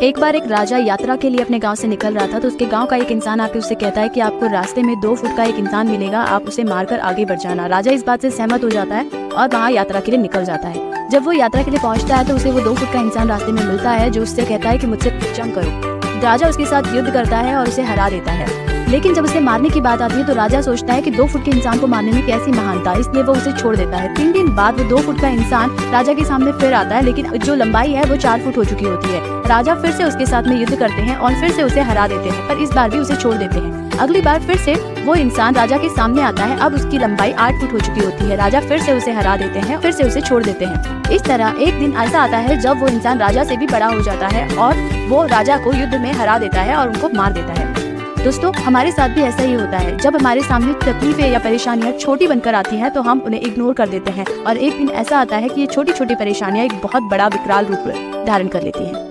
एक बार एक राजा यात्रा के लिए अपने गांव से निकल रहा था तो उसके गांव का एक इंसान आके उससे कहता है कि आपको रास्ते में 2 फुट का एक इंसान मिलेगा, आप उसे मारकर आगे बढ़ जाना। राजा इस बात से सहमत हो जाता है और वहाँ यात्रा के लिए निकल जाता है। जब वो यात्रा के लिए पहुँचता है तो उसे वो 2 फुट का इंसान रास्ते में मिलता है जो उससे कहता है कि मुझसे जंग करो। राजा उसके साथ युद्ध करता है और उसे हरा देता है। लेकिन जब उसे मारने की बात आती है तो राजा सोचता है कि 2 फुट के इंसान को मारने में कैसी महानता, इसलिए वो उसे छोड़ देता है। 3 दिन बाद वो 2 फुट का इंसान राजा के सामने फिर आता है, लेकिन जो लंबाई है वो 4 फुट हो चुकी होती है। राजा फिर से उसके साथ में युद्ध करते हैं और फिर से उसे हरा देते हैं, पर इस बार भी उसे छोड़ देते हैं। अगली बार फिर से वो इंसान राजा के सामने आता है, अब उसकी लंबाई 8 फुट हो चुकी होती है। राजा फिर से उसे हरा देते हैं, फिर से उसे छोड़ देते हैं। इस तरह एक दिन ऐसा आता है जब वो इंसान राजा से भी बड़ा हो जाता है और वो राजा को युद्ध में हरा देता है और उनको मार देता है। दोस्तों, हमारे साथ भी ऐसा ही होता है। जब हमारे सामने तकलीफें या परेशानियां छोटी बनकर आती हैं तो हम उन्हें इग्नोर कर देते हैं और एक दिन ऐसा आता है कि ये छोटी छोटी परेशानियां एक बहुत बड़ा विकराल रूप धारण कर लेती हैं।